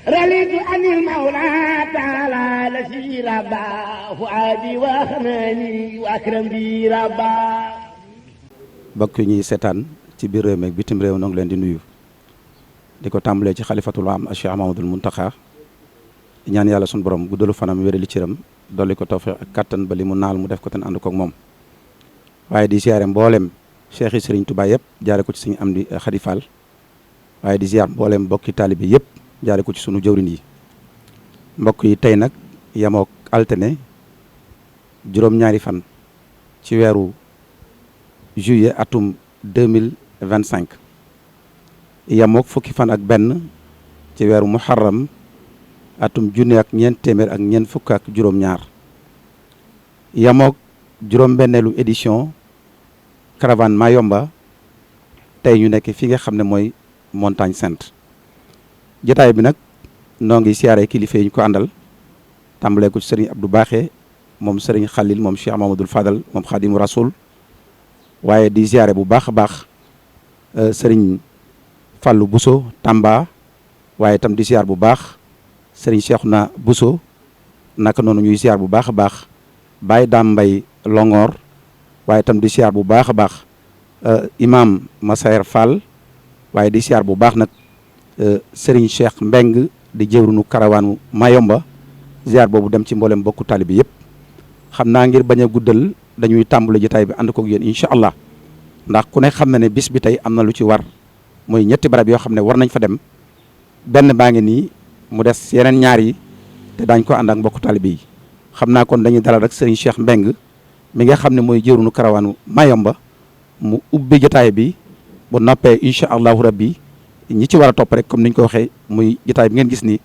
رليت عن المولى تعالى لشي ربا فؤادي وخناني وأكرم بي ربا. mbokk yi ñuy seetaan ci biir réew mi ak bitim réew noo ngi leen di nuyu di ko tàmbalee ci xalifatul am Cheikh Mamadul Muntaxa ñaan yàlla sunu borom guddalu fanam wérali cëram dolli ko tawfeex ak kattan ba li mu naal mu def ko ten ànd koog moom. waaye di ziare mboolem cheikh yi Serigne Touba yëpp jaare ko ci suñu am di Xadi Fall waaye di ziar mboolem mbokki taalibe yëpp jaare ko ci sunu jëwrin yi. mbokk yi tey nag yamook altine juróom-ñaari fan ci weeru juillet atum 2025 yamook fukki fan ak benn ci weeru muharram atum junne ak ñeent téeméer ak ñeent fukk ak juróom-ñaar yamook juróom-benneelu édition caravane Mayumba tey ñu nekk fi nga xam ne mooy Montagne Sainte. jotaay bi nag noo ngi siyaare kilifa yi ñu ko àndal tàmbalee ko ci sëriñ Abdou Baaxe moom sëriñ Khalil moom Cheikh Mamadou Fadal moom Khadimu Rasoul waaye di siyaare bu baax a baax sëriñ Fallou Bousso Tamba waaye itam di siyaar bu baax sëriñ Cheikhouna Bousso naka noonu ñuy siyaar bu baax a baax Baye Dame Mbaye Longoor waaye itam di siyaar bu baax a baax imam Massaer Fall waaye di siyaar bu baax nag Serigne Cheikh Mbeng di jëwrunu karawaanu Mayumba ziar boobu dem ci mboolem bokku taalibe yëpp xam naa ngir bañ a guddal dañuy tàmbale jotaay bi ànd koog yéen incha allah ndax ku ne xam na ne bis bi tey am na lu ci war mooy ñetti barab yoo xam ne war nañ fa dem benn baa ngi nii mu des yeneen ñaar yi te daañ ko ànd ak mbokku taalibe yi xam naa kon dañuy dalal rek Serigne Cheikh Mbeng mi nga xam ne mooy jëwrunu karawaanu Mayumba mu ubbi jotaay bi bu noppee incha allahu rabbi ñi ci war a topp rek comme niñ ko waxee muy jotaay bi ngeen gis ni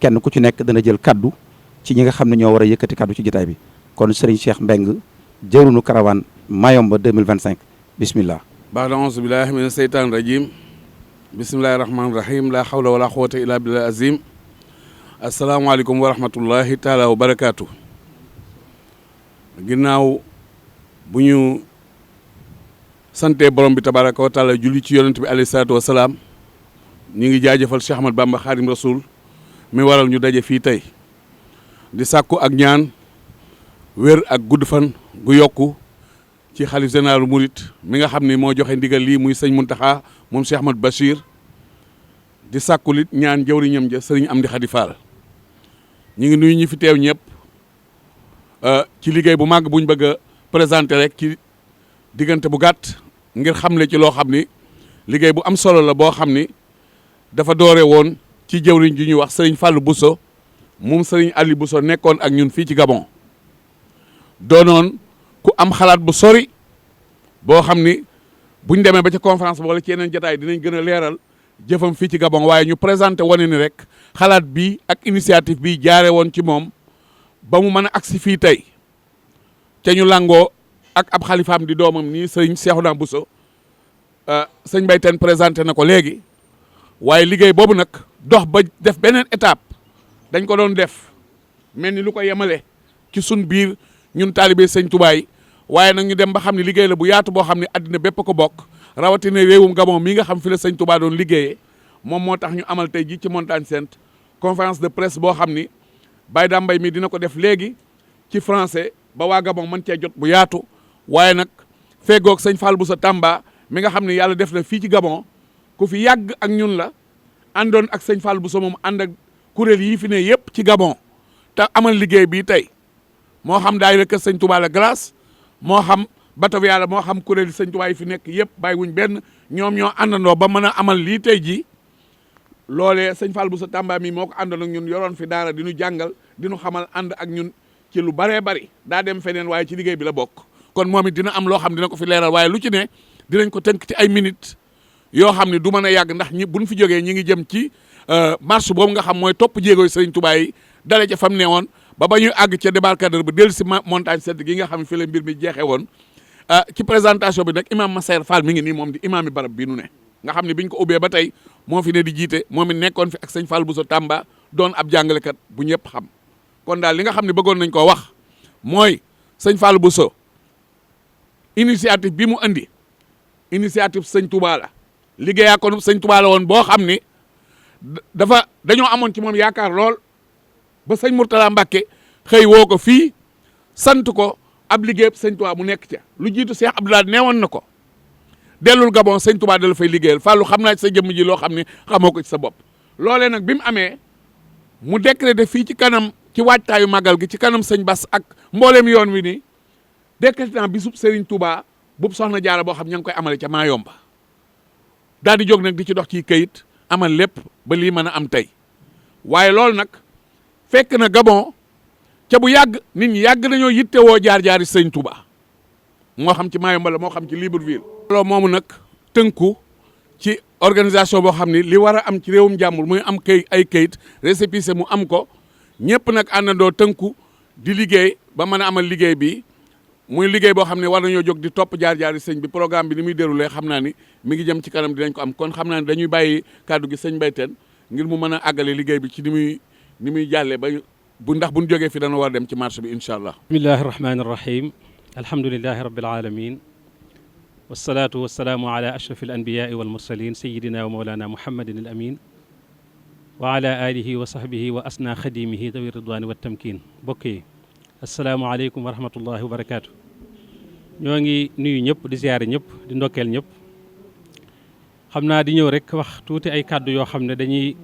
kenn ku ci nekk dana jël kaddu ci ñi nga xam ne ñoo war a yëkkati kaddu ci jotaay bi kon Serigne Cheikh Mbeng jëwrunu caravane Mayumba 2025 bismillah. ba'da a'uuzu billahi mina seytaani rajim bismillahi rahmaani rahim la hawla wala quwwata illa billahi azim asalaamaaleykum wa rahmatullahi taala wa barakaatu. ginnaaw bu ñu sante borom bi tabaraka wa taala julli ci yonent bi alayhi salaatu wa salaam ñu ngi jaajëfal Cheikh Ahmad Bamba Xaadim Rasul mi waral ñu daje fii tey di sàkku ak ñaan wér ak gudd fan gu yokku ci xalif général murit mi nga xam ni moo joxe ndigal lii muy sëñ Muntaxa moom Cheikh Ahmad Bachir di sàkku lit ñaan jawriñam ja sëriñ Amdi Xadi Fall ñu ngi nuyu ñi fi teew ñëpp ci liggéey bu màgg buñ bëgg a présenté rek ci diggante bu gàtt ngir xamle ci loo xam ni liggéey bu am solo la boo xam ni dafa doore woon ci jëwriñ ji ñuy wax sëriñ Fallou Bousso moom sëriñ Ali Bousso nekkoon ak ñun fii ci Gabon doonoon ku am xalaat bu sori boo xam ni buñ demee ba ca conférence ba wala ci yeneen jotaay dinañ gën a leeral jëfam fii ci Gabon waaye ñu présenté wane ni rek xalaat bi ak initiative bi jaare woon ci moom ba mu mën a agsi fii tey ca ñu langoo ak ab xalifaam di doomam nii sëñ Cheikhouna Bousso sëñ Mbaye Tène présenté na ko léegi waaye liggéey boobu nag dox ba def beneen étape dañ ko doon def mel ni lu ko yemale ci sun biir ñun taalibe sëñ Touba yi waaye nag ñu dem ba xam ne liggéey la bu yaatu boo xam ne addina bépp ko bokk rawatina réewum Gabon mi nga xam fi la sëñ Touba doon liggéeyee moom moo tax ñu amal tey ji ci Montagne Sainte conférence de presse boo xam ni Baye Dame Mbaye mi dina ko def léegi ci français ba waa Gabon mën cee jot bu yaatu waaye nag feegoog sëñ Fall Bousso Tamba mi nga xam ne yàlla def na fii ci Gabon ku fi yàgg ak ñun la àndoon ak sëñ Fall Bousso moom ànd ak kuréel yii fi ne yëpp ci Gabon te amal liggéey bii tey moo xam daayira kër sëñ Touba la Grâce moo xam bateau yàlla moo xam kuréel yi sëñ Touba yi fi nekk yëpp bàyyi wuñ benn ñoom ñoo àndandoo ba mën a amal lii tey jii loolee sëñ Fall Bousso Tamba mi moo ko àndoon ak ñun yoroon fi daara di ñu jàngal di ñu xamal ànd ak ñun ci lu baree bari daa dem feneen waaye ci liggéey bi la bokk kon moom it dina am loo xam dina ko fi leeral waaye lu ci ne dinañ ko tënk ci ay minutes yoo xam ne du mën a yàgg ndax ñi buñ fi jógee ñi ngi jëm ci marche boobu nga xam mooy topp jéego Sëriñ Tuubaa yi dale ca fam ne woon ba ñuy àgg ca débarcadère ba dellu si Montagne Sainte gi nga xam ne fi la mbir mi jeexee woon ci présentation bi nag imam Massaer Fall mi ngi nii moom di imaam yi barab bii nu ne nga xam ne biñ ko ubbee ba tey moo fi ne di jiite moom it nekkoon fi ak sëñ Fall Bousso Tamba doon ab jàngalekat bu ñëpp xam kon daal li nga xam ne bëggoon nañ koo wax mooy sëñ Fall Bousso initiative bi mu andi initiative sëñ Touba la liggéeyaa kon sëñ Touba la woon boo xam ni dañoo amoon ci moom yaakaar lool ba sëñ Mourtala Mbacke xëy woo ko fii sant ko ab liggéey sëñ Touba mu nekk ca lu jiitu Cheikh Abdoulaye neewoon na ko dellul Gabon sëñ Touba da la fay liggéeyal Fallou xam naa ci sa jëmm ji loo xam ne xamoo ko ci sa bopp. loolee nag bi mu amee mu décrété fii ci kanam ci waajtaayu màggal gi ci kanam sëñ Bass ak mboolem yoon wi ni décrété naa bisub Serigne Touba bub soxna Jaara boo xam ña ngi koy amale ca Mayomba daal di jóg nag di ci dox ci këyit amal lépp ba lii mën a am tey waaye loolu nag fekk na Gabon ca bu yàgg nit ñi yàgg nañoo yittewoo jaar-jaari sëñ Touba moo xam ci Mayomba la moo xam ci Libreville. loolu moomu nag tënku ci organisation boo xam ni li war a am ci réewum jàmbur muy am ay këyit récépissé mu am ko ñëpp nag àndandoo tënku di liggéey ba mën a amal liggéey bi muy liggéey boo xam ne war nañoo jóg di topp jaar-jaari sëñ bi programme bi ni muy déroulé xam naa ni mi ngi jëm ci kanam dinañ ko am kon xam naa ne dañuy bàyyi kàddu gi sëñ Mbayteen ngir mu mën a àggale liggéey bi ci ni muy jàllee ba bu ndax buñ jógee fi dana war a dem ci marché bi incha allah. bismillahi rahmaani rahim alhamdulilahi rabbil alamin wasalaatu wasalaamu ala ashrafi al anbiyaai wal mursalin sayidina wa mawlana muhammadin al amin wa ala alihi wa sahbihi wa asna xadimihi dawi ridwani wa tamkin bokk yi asalaamaaleykum wa rahmatullahi wa barakaatu. ñoo ngi nuyu ñëpp di ziyaare ñëpp di ndokkeel ñëpp xam naa di ñëw rek wax tuuti ay kàddu yoo xam ne dañuy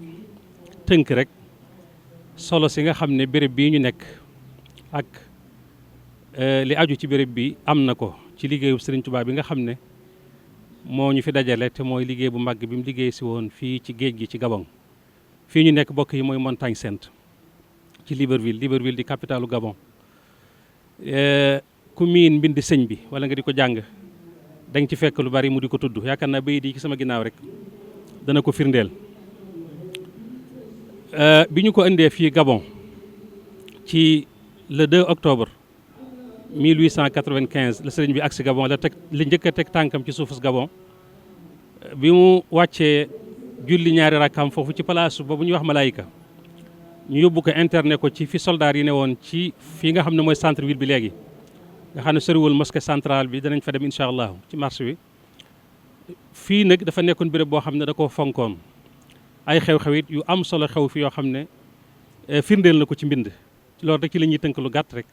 tënk rek solo si nga xam ne béréb bii ñu nekk ak li aju ci béréb bi am na ko ci liggéeyu Serigne Touba bi nga xam ne moo ñu fi dajale te mooy liggéey bu màgg bi mu liggéey si woon fii ci géej gi ci Gabon fii ñu nekk bokk yi mooy Montagne Sainte ci Libreville di capitalu Gabon. ku miin mbind sëñ bi wala nga di ko jàng da nga ci fekk lu bari mu di ko tudd yaakaar naa bayit yi ci sama ginnaaw rek dana ko firndeel bi ñu ko indee fii Gabon ci le 2 octobre 1895 la sëriñ bi agsi Gabon la njëkk a teg tànkam ci suufus Gabon bi mu wàccee julli ñaari rakkaam foofu ci palaasu ba bu ñuy wax Malaayika ñu yóbbu ko interné ko ci fi soldaar yi ne woon ci fii nga xam ne mooy centre ville bi léegi nga xam ne soriwul mosquée centrale bi danañ fa dem incha allah ci marché bi fii nag dafa nekkoon béréb boo xam ne da koo fonkoon ay xew-xew it yu am solo xew fi yoo xam ne firndeel na ko ci mbind loolu rek ci la ñuy tënk lu gàtt rek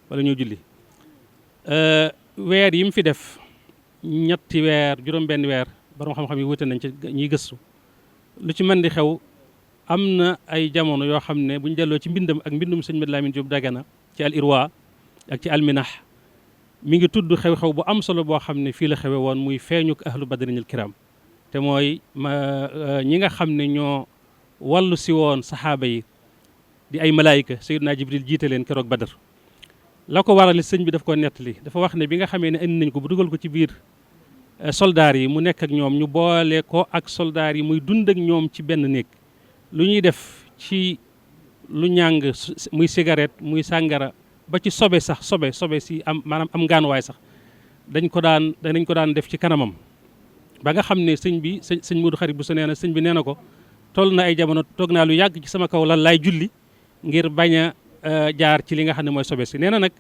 wala ñoo julli weer yi mu fi def ñetti weer juróom-benn weer borom xam-xam yi wute nañ ci ñuy gëstu lu ci mën di xew am na ay jamono yoo xam ne bu ñu delloo ci mbindam ak mbindum sëñ Mad Lamin Jóob Dagana ci al irwa ak ci alminax mi ngi tudd xew-xew bu am solo boo xam ne fii la xewe woon muy feeñuk ahlu badrinil kiram te mooy ñi nga xam ne ñoo wàllu si woon saxaaba yi di ay malaayika Seydina Jibril jiite leen keroog Badar la ko waral sëñ bi daf ko nettali dafa wax ne bi nga xamee ne indi nañ ko bu dugal ko ci biir soldaar yi mu nekk ak ñoom ñu boole ko ak soldaar yi muy dund ak ñoom ci benn néeg lu ñuy def ci lu ñàng muy cigarette muy sàngara ba ci sobe sax sobe si am maanaam am ngaanuwaay sax danañ ko daan def ci kanamam ba nga xam ne sëñ Modou Xarit bu sa nee na sëñ bi nee na ko toll na ay jamono toog naa lu yàgg ci sama kaw lan laay julli ngir bañ a jaar ci li nga xam ne mooy sobe si nee na nag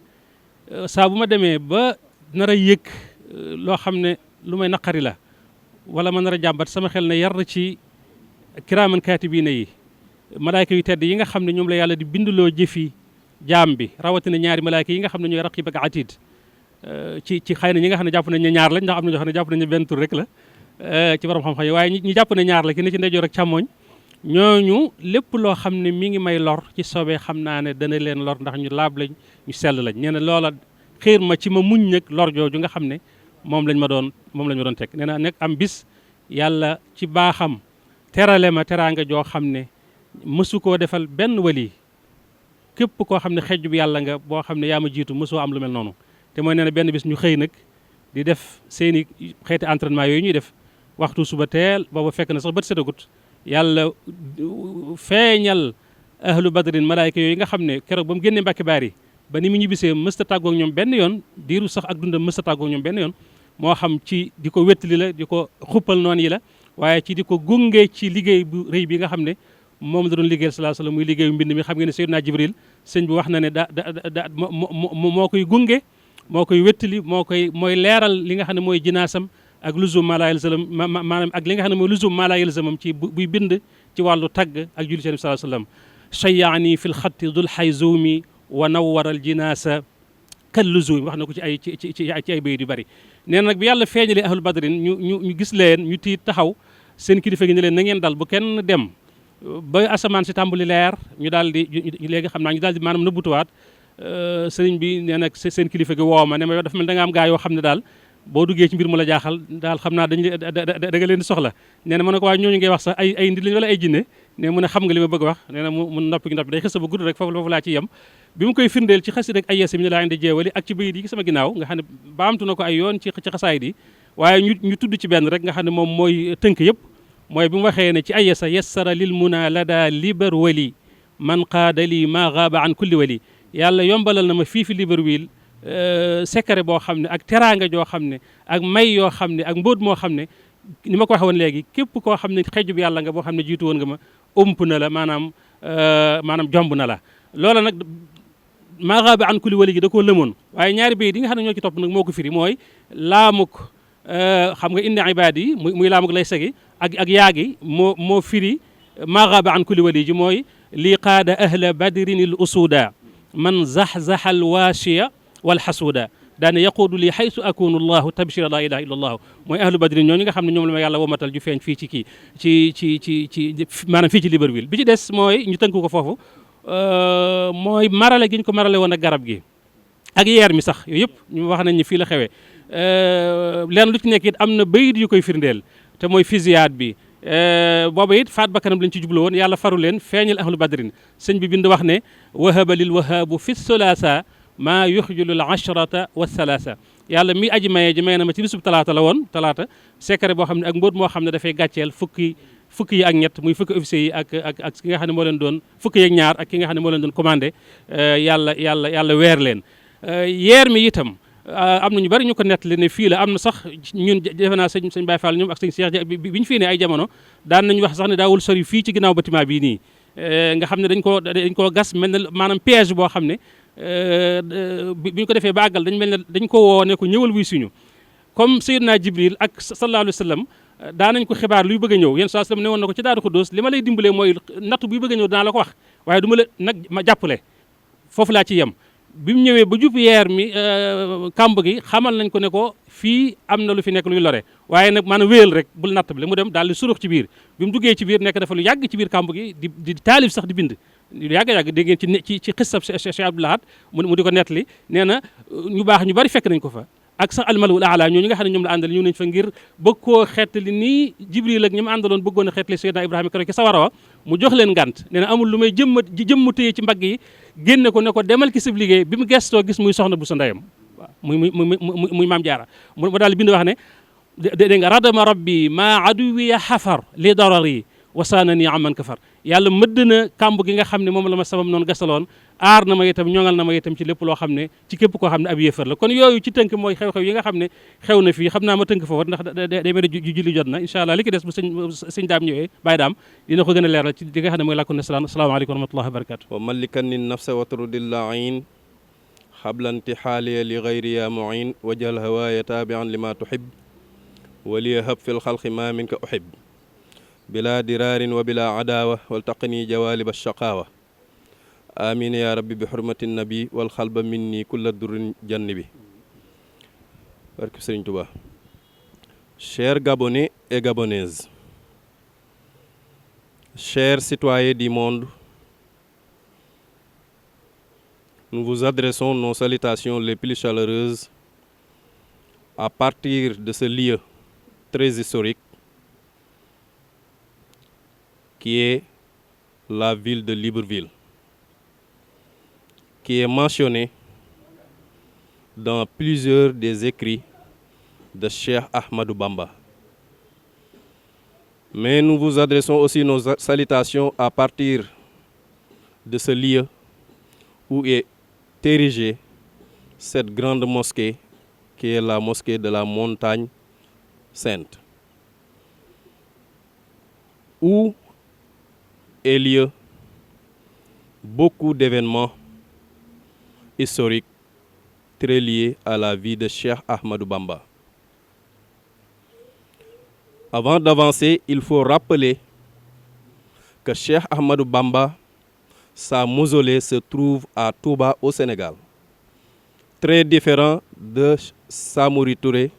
saa bu ma demee ba nar a yëg loo xam ne lu may naqari la wala ma nar a jàmbat sama xel ne yar ci kiraaman kaatibiina yi malaayka yu tedd yi nga xam ne ñoom la yàlla di binduloo jëfi jaam bi rawatina ñaari malaayka yi nga xam ne ñooy raqiib ak atiid ci xëy na ñi nga xam ne jàpp nañ ne ñaar lañ ndax am na ñoo xam ne jàpp nañ ne benn tur rek la ci borom xam-xam yi waaye ñi jàpp ne ñaar la ki ne ci ndeyjoor ak càmmooñ ñooñu lépp loo xam ne mi ngi may lor ci soobee xam naa ne dana leen lor ndax ñu laab lañ ñu sell lañ nee na loola xiir ma ci ma muñ nag lor jooju nga xam ne moom lañ ma doon teg nee na nekk am bis yàlla ci baaxam terale ma teraanga joo xam ne mësu koo defal benn wali képp koo xam ne xejju bi yàlla nga boo xam ne yaa ma jiitu mësoo am lu mel noonu te mooy nee na benn bis ñu xëy nag di def seeni xeeti entraînement yooyu ñuy def waxtu suba teel booba fekk na sax bët setagut yàlla feeñal ahlu badrin malaayka yooyu nga xam ne keroog ba mu génnee Mbàkke Baari ba ni mu ñibbisee mësta tàggoog ñoom benn yoon diiru sax ak dundam mësta tàggoog ñoom benn yoon moo xam ci di ko wéttali la di ko xuppal noonu yi la waaye ci di ko gunge ci liggéey bu rëy bi nga xam ne moom la doon liggéeyal sallallahu alayhi wasallam muy liggéeyu mbind mi xam ngeen ne Seydina Jibril sëñ bi wax na ne moo koy gunge moo koy wéttali mooy leeral li nga xam ne mooy jinaasam ak luzum maa laa yalzam maanaam ak li nga xam ne mooy luzum maa laa yalzamam ci buy bind ci wàllu tagg ak julli ci Nabi sallallahu alayhi wasallam shayaani fi lxatti dul xayzuumi wa nawwara al jinaasa kalluzuumi wax na ko ci ay bayit yu bari nee na nag bi yàlla feeñalee ahlu badrin ñu gis leen ñu tiit taxaw seen kilifa gi ne leen na ngeen dal bu kenn dem ba asamaan si tàmbali leer ñu daal di léegi xam naa ñu daal di maanaam nëbbutuwaat sëriñ bi nee nag seen kilifa gi woo ma ne ma yow dafa mel da nga am gaa yoo xam ne daal boo duggee ci mbir mu la jaaxal daal xam naa da nga leen di soxla nee na ma ne ko waaye ñooñu ngay wax sax ay ndi lañ wala ay jinne ne mu ne xam nga li ma bëgg wax nee na mu noppi day xës ba gudd rek foofu laa ci yem bi mu koy firndeel ci xasi rek ay yesi mi ne laa indi jeewali ak ci bayit yi sama ginnaaw nga xam ne baamtu na ko ay yoon ci xasaayid yi waaye ñu tudd ci benn rek nga xam ne moom mooy tënk yëpp mooy bi mu waxee ne ci ay yesa yassara lil muna lada libar wali man qaada lii maa gaaba an kulli wali yàlla yombalal na ma fii fi Libreville secret boo xam ne ak teraanga joo xam ne ak may yoo xam ne ak mbóot moo xam ne ni ma ko waxee woon léegi képp koo xam ne xejjub yàlla nga boo xam ne jiitu woon nga ma ëmp na la maanaam jomb na la loola nag maa gaaba an kulli wali gi da koo lëmoon waaye ñaari bayit yi nga xam ne ñoo ci topp nag moo ko firi mooy laamuk xam nga inna ibaadi yi muy laamuk lay segi ak yaagi moo firi maa gaaba an kulli wali ji mooy lii qaada ahla badrin al usuda man zaxzaxa al waashiya wal xasuuda daane yaquudu lii xaytu akunu llahu tabshira la ilaha illa allahu mooy ahlu badrin ñooñu nga xam ne ñoom la ma yàlla womatal ju feeñ fii ci kii ci maanaam fii ci Libreville bi ci des mooy ñu tënk ko foofu mooy marale gi ñu ko marale woon ak garab gi ak yeer mi sax yooyu yëpp ñu wax nañ ni fii la xewee leen lu ci nekk it am na bayit yu koy firndeel te mooy fisiyaat bi booba it faat bakkanam lañ ci jublu woon yàlla faru leen feeñal ahlu badrin sëñ bi bind wax ne wahaba lil wahaabu fi thulaasa maa yuxjilu al ashrata wa thalaasa yàlla mi aji maye ji may na ma ci bisub talaata la woon talaata secret boo xam ne ak mbóot moo xam ne dafay gàcceel fukki yi ak ñett muy fukki officiers yi ak ki nga xam ne moo leen doon fukki yeeg ñaar ak ki nga xam ne moo leen doon commandé yàlla weer leen yeer mi itam am na ñu bari ñu ko nettali ne fii la am na sax ñun defe naa sëñ Baye Fall ñoom ak sëñ Cheikh bi ñu fii ne ay jamono daan nañu wax sax ne daawul sori fii ci ginnaaw bâtiment bii nii nga xam ne dañ koo gas mel ne maanaam piège boo xam ne bi ñu ko defee ba àggal dañ mel ne dañ ko woo ne ko ñëwal wuy suñu comme Seydina Jibril ak sallallahu alayhi wa sallam daanañ ko xibaar luy bëgg a ñëw yéen saa sallam ne woon na ko ci Daaru Xuddoos li ma lay dimbalee mooy nattu buy bëgg a ñëw dinaa la ko wax waaye du ma la nag ma jàppale foofu laa ci yem bi mu ñëwee ba jub yeer mi kàmb gi xamal nañ ko ne ko fii am na lu fi nekk luy lore waaye nag maanaam wéyal rek bul natt bi mu dem daal di surux ci biir bi mu duggee ci biir nekk dafa lu yàgg ci biir kàmb gi di taalif sax di bind lu yàgg dégg ngeen ci xissab Cheikh Abdou Lahad mu di ko nettali nee na ñu baax ñu bari fekk nañ ko fa ak sax almalul aala ñooñu nga xam ne ñoom la àndal ñëw nañ fa ngir bëgg koo xeetali nii Jibril ak ñi mu àndaloon bëggoon a xeetali Seydina Ibrahima keroog ci sawara wa mu jox leen ngànt nee na amul lu may jëmm téye ci mbagg yi génne ko ne ko demal ki sab liggéey bi mu gestoo gis muy soxna bu sa ndeyam waaw muy maam jaara mu daal bind wax ne dégg nga radama rabbi maa aduwiya xafar li darari wasaana nii aman kafar yàlla mëdd na kàmb gi nga xam ne moom la ma sabab noonu gasaloon aar na ma itam ñoŋal na ma itam ci lépp loo xam ne ci képp koo xam ne ab yéefar la kon yooyu ci tënk mooy xew-xew yi nga xam ne xew na fii xam naa ma tënk foofu ndax day mel ne julli jot na incha allah li ki des bu sëñ daam ñëwee bàyyi daam dina ko gën a leeral ci li nga xam ne mooy làkku nasaraan asalaamaaleykum wa rahmatullahi wa barakatu wa malikan ni nafsa wa turdillahin xablanti xaaliya li gayriya muin wajal hawaaya taabian lima tuhib waliya hab fi lxalqi ma minka uhib bila diraarin wa bila adaawa waltaqini jawaalib alshaqaawa amin ya rabbi bi xurmati nabi wal xalba minni kulla durrin jannibi barke Sëriñ Tuubaa. Chers Gabonais et Gabonaises, chers citoyens du monde, nous vous adressons nos salutations les plus chaleureuses à partir de ce lieu très historique qui est la ville de Libreville, qui est mentionnée dans plusieurs des écrits de Cheikh Ahmadou Bamba. Mais nous vous adressons aussi nos salutations à partir de ce lieu où est érigée cette grande mosquée qui est la mosquée de la Montagne Sainte, où est lieu beaucoup d'événements historiques très liés à la vie de Cheikh Ahmadou Bamba. Avant d'avancer, il faut rappeler que Cheikh Ahmadou Bamba, sa mausolée se trouve à Touba au Sénégal. Très différent de Samori Touré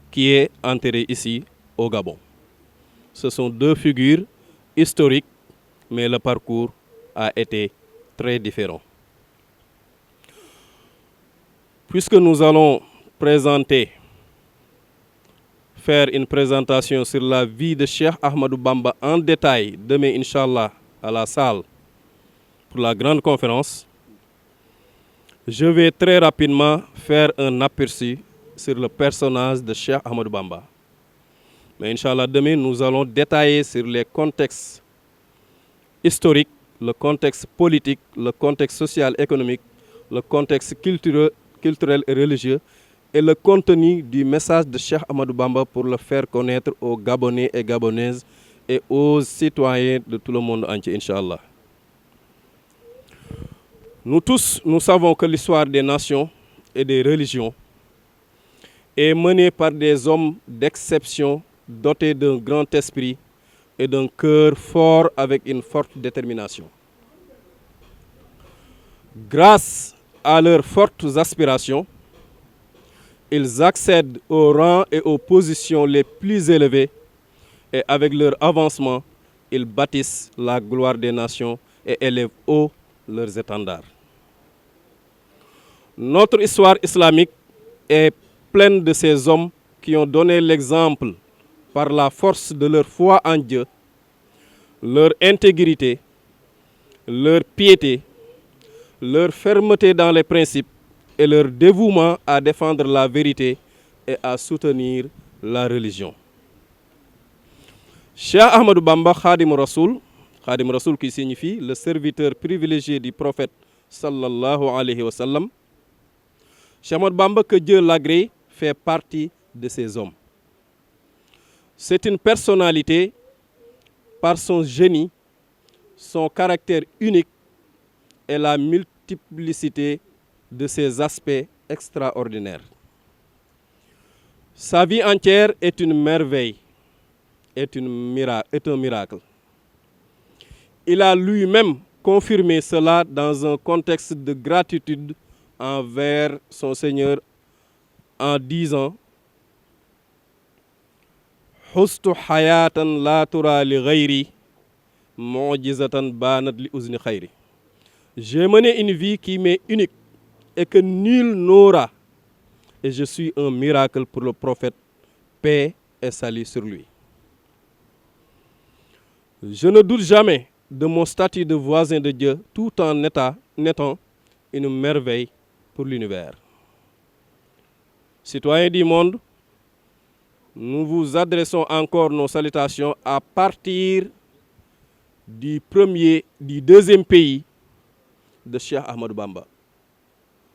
qui est enterré ici au Gabon. Ce sont deux figures historiques, mais le parcours a été très différent. Puisque nous allons faire une présentation sur la vie de Cheikh Ahmadou Bamba en détail demain, Inch'Allah, à la salle pour la grande conférence, je vais très rapidement faire un aperçu sur le personnage de Cheikh Ahmadou Bamba. Mais Inch'Allah, demain, nous allons détailler sur les contextes historiques, le contexte politique, le contexte social, économique, le contexte culturel et religieux, et le contenu du message de Cheikh Ahmadou Bamba pour le faire connaître aux Gabonais et Gabonaises et aux citoyens de tout le monde entier, Inch'Allah. Nous tous, nous savons que l'histoire des nations et des religions est menée par des hommes d'exception, dotés d'un grand esprit et d'un cœur fort avec une forte détermination. Grâce à leurs fortes aspirations, ils accèdent aux rangs et aux positions les plus élevées et avec leur avancement, ils bâtissent la gloire des nations et élèvent haut leurs étendards. Notre histoire islamique est pleine de ces hommes qui ont donné l'exemple par la force de leur foi en Dieu, leur intégrité, leur piété, leur fermeté dans les principes et leur dévouement à défendre la vérité et à soutenir la religion. Cheikh Ahmadou Bamba Khadim Rasoul qui signifie le serviteur privilégié du prophète sallallahu alayhi wa sallam, Cheikh Ahmadou Bamba, que Dieu l'agrée, fait partie de ces hommes. C'est une personnalité par son génie, son caractère unique et la multiplicité de ses aspects extraordinaires. Sa vie entière est une merveille, est un miracle. Il a lui-même confirmé cela dans un contexte de gratitude envers son Seigneur en disant « Hustu hayatan la tura li ghayri, mu'jizatan banat li uzni khayri » J'ai mené une vie qui m'est unique et que nul n'aura. Et je suis un miracle pour le prophète, paix et salut sur lui. Je ne doute jamais de mon statut de voisin de Dieu, tout en étant une merveille pour l'univers. Citoyens du monde, nous vous adressons encore nos salutations à partir du deuxième pays de Cheikh Ahmadou Bamba.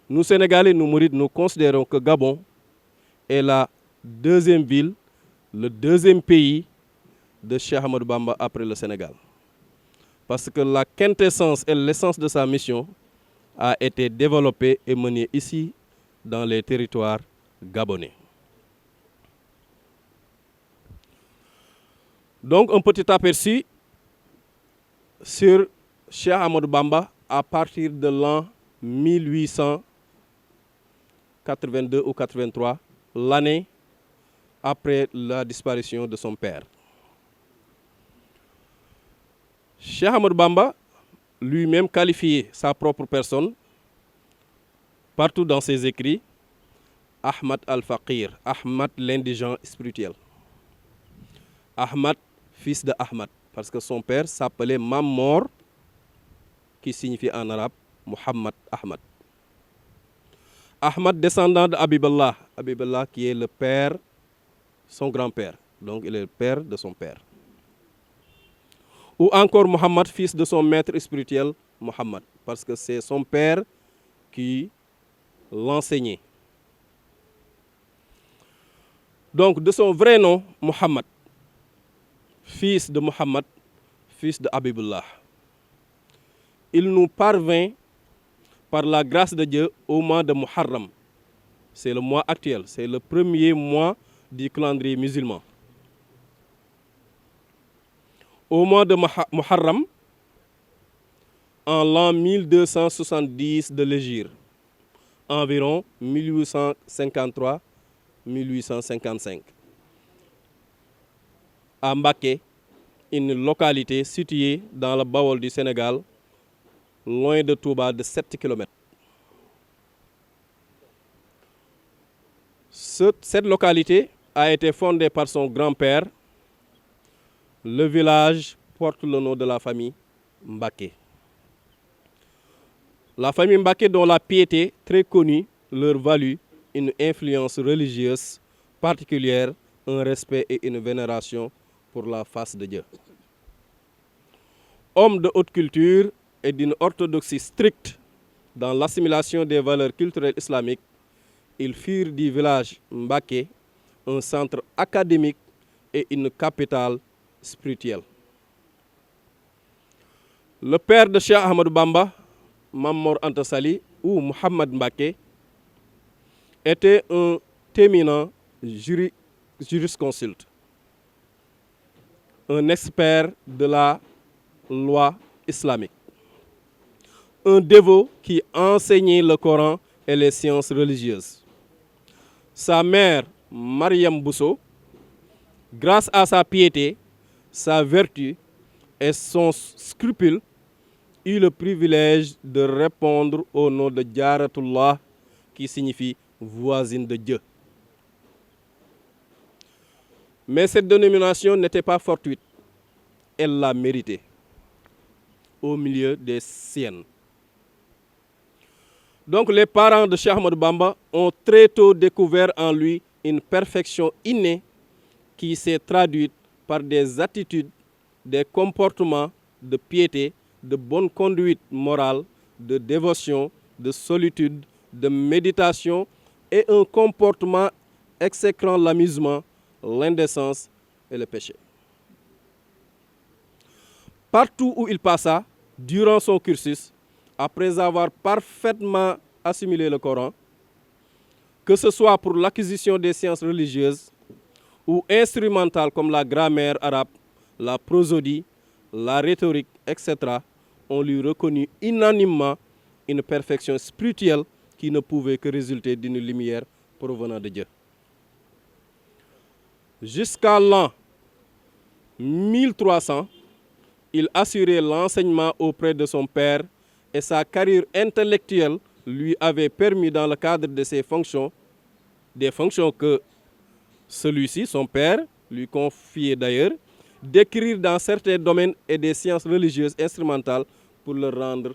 Nous, Sénégalais, nous Mourides, nous considérons que Gabon est la deuxième ville, le deuxième pays de Cheikh Ahmadou Bamba après le Sénégal. Parce que la quintessence et l'essence de sa mission a été développée et menée ici, dans les territoires gabonais. Donc, un petit aperçu sur Cheikh Ahmadou Bamba à partir de l'an 1882 ou 83, l'année après la disparition de son père. Cheikh Ahmadou Bamba lui-même qualifiait sa propre personne partout dans ses écrits, Ahmad al-Faqir, Ahmad l'indigent spirituel. Ahmad, fils de Ahmad, parce que son père s'appelait Mammor, qui signifie en arabe Muhammad Ahmad. Ahmad, descendant de Habiballah, Habiballah qui est le père, son grand-père, donc il est le père de son père. Ou encore Muhammad, fils de son maître spirituel, Muhammad, parce que c'est son père qui l'enseignait. Donc de son vrai nom, Muhammad, fils de Muhammad, fils de Habibullah. Il nous parvint par la grâce de Dieu au mois de Muharram. C'est le mois actuel, c'est le premier mois du calendrier musulman. Au mois de Muharram, en l'an 1270 de l'Hégire, environ 1853-1855, à Mbacké, une localité située dans le Bawol du Sénégal, loin de Touba de 7 km. Cette localité a été fondée par son grand-père. Le village porte le nom de la famille Mbacké. La famille Mbacké, dont la piété très connue leur valut une influence religieuse particulière, un respect et une vénération pour la face de Dieu. Hommes de haute culture et d'une orthodoxie stricte dans l'assimilation des valeurs culturelles islamiques, ils firent du village Mbacké un centre académique et une capitale spirituelle. Le père de Cheikh Ahmadou Bamba, Mame Mor Anta Sali ou Mouhamad Mbacké, était un éminent jurisconsulte, un expert de la loi islamique, un dévot qui enseignait le Coran et les sciences religieuses. Sa mère, Mariam Bousso, grâce à sa piété, sa vertu et son scrupule, eut le privilège de répondre au nom de Jaratullah, qui signifie voisine de Dieu. Mais cette dénomination n'était pas fortuite. Elle l'a méritée au milieu des siennes. Donc les parents de Cheikh Ahmadou Bamba ont très tôt découvert en lui une perfection innée qui s'est traduite par des attitudes, des comportements de piété, de bonne conduite morale, de dévotion, de solitude, de méditation et un comportement exécrant l'amusement, l'indécence et le péché. Partout où il passa, durant son cursus, après avoir parfaitement assimilé le Coran, que ce soit pour l'acquisition des sciences religieuses ou instrumentales comme la grammaire arabe, la prosodie, la rhétorique, etc., on lui reconnut unanimement une perfection spirituelle qui ne pouvait que résulter d'une lumière provenant de Dieu. Jusqu'à l'an 1300, il assurait l'enseignement auprès de son père et sa carrière intellectuelle lui avait permis, dans le cadre de ses fonctions, des fonctions que celui-ci, son père, lui confiait d'ailleurs, d'écrire dans certains domaines et des sciences religieuses instrumentales pour le rendre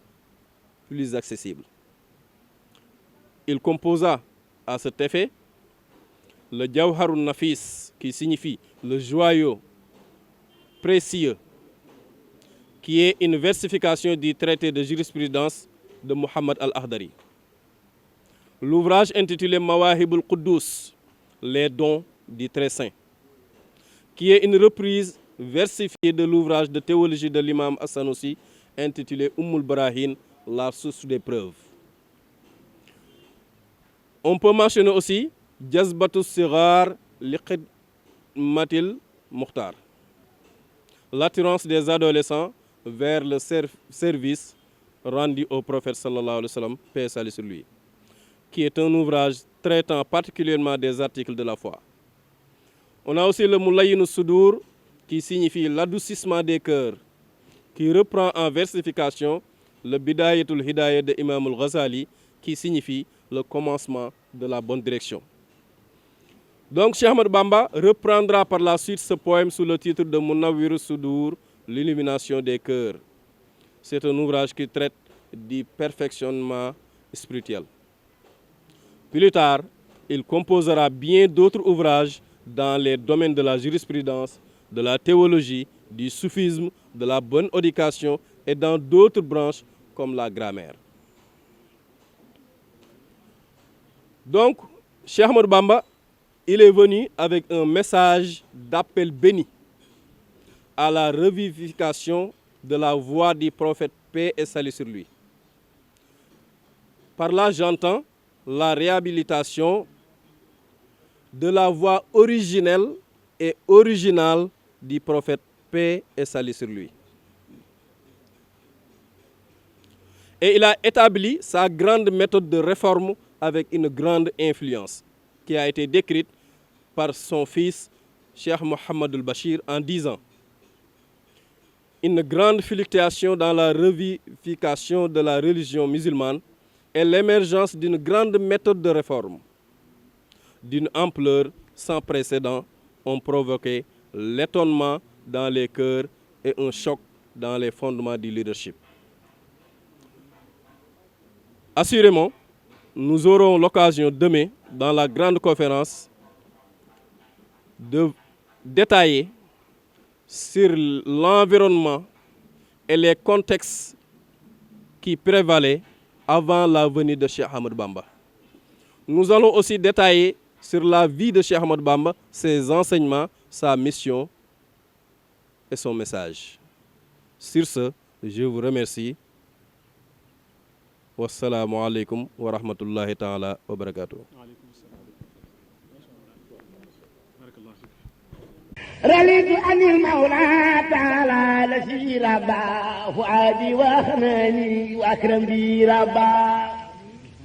plus accessible. Il composa à cet effet le Jawharun Nafis, qui signifie le joyau précieux, qui est une versification du traité de jurisprudence de Muhammad al-Ahdari. L'ouvrage intitulé Mawahibul Quddus, les dons du Très Saint, qui est une reprise versifiée de l'ouvrage de théologie de l'imam As-Sanoussi intitulé Ummul Barahin, la source des preuves. On peut mentionner aussi Jazbatus Sigar li Khidmatil Mukhtar, l'attirance des adolescents vers le service rendu au prophète sallallahu alayhi wa sallam, paix et salut sur lui, qui est un ouvrage traitant particulièrement des articles de la foi. On a aussi le Mulayyinus Sudur, qui signifie l'adoucissement des cœurs, qui reprend en versification le Bidayatul Hidayah de Imam al-Ghazali, qui signifie le commencement de la bonne direction. Donc Cheikh Ahmadou Bamba reprendra par la suite ce poème sous le titre de Munawwirus Sudur, l'illumination des cœurs. C'est un ouvrage qui traite du perfectionnement spirituel. Plus tard, il composera bien d'autres ouvrages dans les domaines de la jurisprudence, de la théologie, du soufisme, de la bonne éducation et dans d'autres branches comme la grammaire. Donc, Cheikh Ahmadou Bamba, il est venu avec un message d'appel béni à la revivification de la voix du prophète, paix et salut sur lui. Par là, j'entends la réhabilitation de la voix originelle et originale du prophète, paix et salut sur lui. Et il a établi sa grande méthode de réforme avec une grande influence qui a été décrite par son fils Cheikh Mohammed el-Bachir en disant: une grande fluctuation dans la revivification de la religion musulmane et l'émergence d'une grande méthode de réforme d'une ampleur sans précédent ont provoqué l'étonnement dans les cœurs et un choc dans les fondements du leadership. Assurément, nous aurons l'occasion demain, dans la grande conférence, de détailler sur l'environnement et les contextes qui prévalaient avant la venue de Cheikh Ahmadou Bamba. Nous allons aussi détailler sur la vie de Cheikh Ahmadou Bamba, ses enseignements, sa mission et son message. Sur ce, je vous remercie. Wassalamu alaikum wa rahmatullahi ta'ala wa barakatuh. رليت عن المولى تعالى لشي ربا فؤادي وخناني واكرم بي ربا